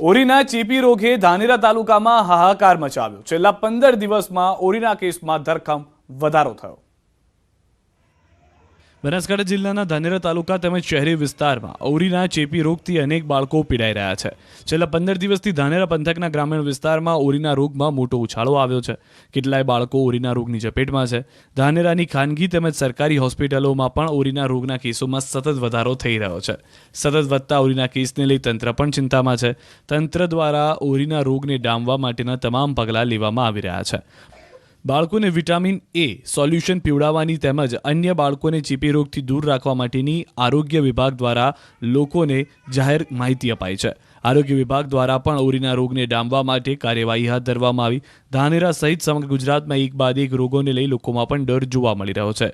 ઓરીના ચેપી રોગે ધાનેરા તાલુકામાં હાહાકાર મચાવ્યો। છેલ્લા 15 દિવસમાં ઓરીના કેસમાં ધરખમ વધારો થયો। બનાસકાંઠા જિલ્લાના ધાનેરા તાલુકા તેમજ શહેરી વિસ્તારમાં ઓરીના ચેપી રોગથી અનેક બાળકો પીડાઈ રહ્યા છે। છેલ્લા 15 દિવસથી ધાનેરા પંથકના ગ્રામીણ વિસ્તારમાં ઓરીના રોગમાં મોટો ઉછાળો આવ્યો છે। કેટલાય બાળકો ઓરીના રોગની ઝપેટમાં છે। ધાનેરાની ખાનગી તેમજ સરકારી હોસ્પિટલોમાં પણ ઓરીના રોગના કેસોમાં સતત વધારો થઈ રહ્યો છે। સતત વધતા ઓરીના કેસને લઈ તંત્ર પણ ચિંતામાં છે। તંત્ર દ્વારા ઓરીના રોગને ડામવા માટેના તમામ પગલાં લેવામાં આવી રહ્યા છે। બાળકોને વિટામિન એ સોલ્યુશન પીવડાવવાની તેમજ અન્ય બાળકોને ચેપી રોગથી દૂર રાખવા માટેની આરોગ્ય વિભાગ દ્વારા લોકોને જાહેર માહિતી અપાઈ છે। આરોગ્ય વિભાગ દ્વારા પણ ઓરીના રોગને ડામવા માટે કાર્યવાહી હાથ ધરવામાં આવી। ધાનેરા સહિત સમગ્ર ગુજરાતમાં એક બાદ એક રોગોને લઈ લોકોમાં પણ ડર જોવા મળી રહ્યો છે।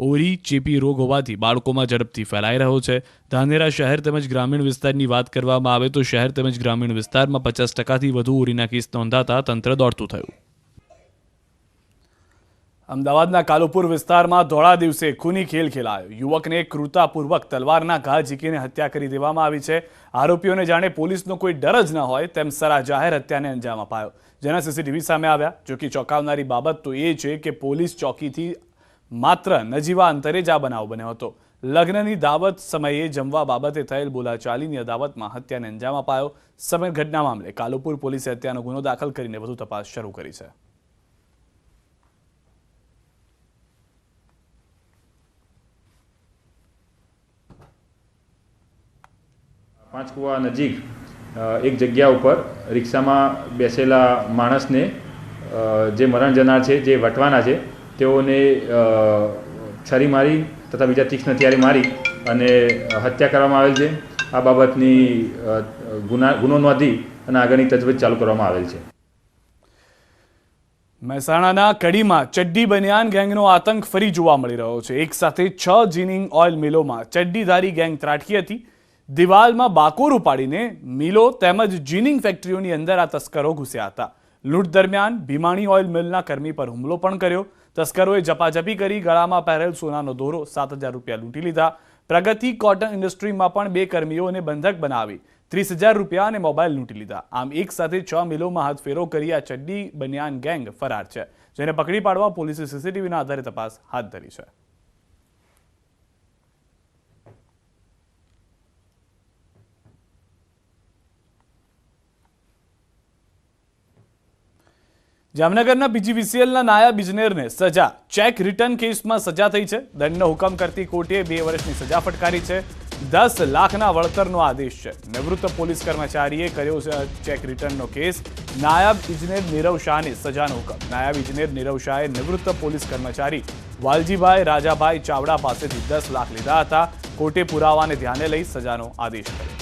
ઓરી ચેપી રોગ હોવાથી બાળકોમાં ઝડપથી ફેલાઈ રહ્યો છે। ધાનેરા શહેર તેમજ ગ્રામીણ વિસ્તારની વાત કરવામાં આવે તો શહેર તેમજ ગ્રામીણ વિસ્તારમાં 50%થી વધુ ઓરીના કેસ નોંધાતા તંત્ર દોડતું થયું। અમદાવાદના કાલુપુર વિસ્તારમાં ધોળા દિવસે ખૂની ખેલ ખેલાયો। યુવકને ક્રૂરતાપૂર્વક તલવારના ઘા ઝીકીને હત્યા કરી દેવામાં આવી છે। આરોપીઓને જાણે પોલીસનો કોઈ ડર જ ન હોય તેમ સરા જાહેર હત્યાને અંજામ અપાયો, જેના સીસીટીવી સામે આવ્યા। જો કે ચોંકાવનારી બાબત તો એ છે કે પોલીસ ચોકીથી માત્ર નજીવા અંતરે જ આ બનાવ બન્યો હતો। લગ્નની દાવત સમયે જમવા બાબતે થયેલ બોલાચાલીની અદાવતમાં હત્યાને અંજામ અપાયો। સમગ્ર ઘટના મામલે કાલુપુર પોલીસે હત્યાનો ગુનો દાખલ કરીને વધુ તપાસ શરૂ કરી છે। પાંચકુવા નજીક એક જગ્યા ઉપર રિક્ષામાં બેસેલા માણસને જે મરણ જનાર છે, જે વટવાના છે, તેઓને છરી મારી તથા બીજા તીક્ષ્ણ હથિયારે મારી અને હત્યા કરવામાં આવેલ છે। આ બાબતની ગુનો નોંધી અને આગળની તજવીજ ચાલુ કરવામાં આવેલ છે। મહેસાણાના કડીમાં ચડ્ડી બનિયાન ગેંગનો આતંક ફરી જોવા મળી રહ્યો છે। એક સાથે 6 જીનિંગ ઓઇલ મિલોમાં ચડ્ડીધારી ગેંગ ત્રાટકી હતી। દિવાલમાં બાકોર ઉપાડીને મિલો તેમજ જીનિંગ ફેક્ટરીઓની અંદર આ તસ્કરો ઘૂસ્યા હતા। લૂંટ દરમિયાન ભીમાણી ઓઇલ મિલના કર્મી પર હુમલો પણ કર્યો। તસ્કરોએ ઝપાઝપી કરી ગળામાં પહેરેલ સોનાનો દોરો 7,000 રૂપિયા લૂંટી લીધા। પ્રગતિ કોટન ઇન્ડસ્ટ્રીમાં પણ 2 કર્મીઓને બંધક બનાવી 30,000 રૂપિયા અને મોબાઈલ લૂંટી લીધા। આમ એક સાથે 6 મિલોમાં હાથફેરો કરી આ ચડ્ડી બનિયાન ગેંગ ફરાર છે, જેને પકડી પાડવા પોલીસે સીસીટીવીના આધારે તપાસ હાથ ધરી છે। જામનગરના પીજીવીસીએલના નાયબ ઇજનેરને સજા। ચેક રિટર્ન કેસમાં સજા થઈ છે। દંડનો હુકમ કરતી કોર્ટે 2 વર્ષની સજા ફટકારી છે। 10 લાખના વળતરનો આદેશ છે। નિવૃત્ત પોલીસ કર્મચારીએ કર્યો છે ચેક રિટર્નનો કેસ। નાયબ ઇજનેર નીરવ શાહને સજાનો હુકમ। નાયબ ઇજનેર નીરવ શાહે નિવૃત્ત પોલીસ કર્મચારી વાલજીભાઈ રાજાભાઈ ચાવડા પાસેથી 10 લાખ લીધા હતા। કોર્ટે પુરાવાને ધ્યાને લઈ સજાનો આદેશ કર્યો।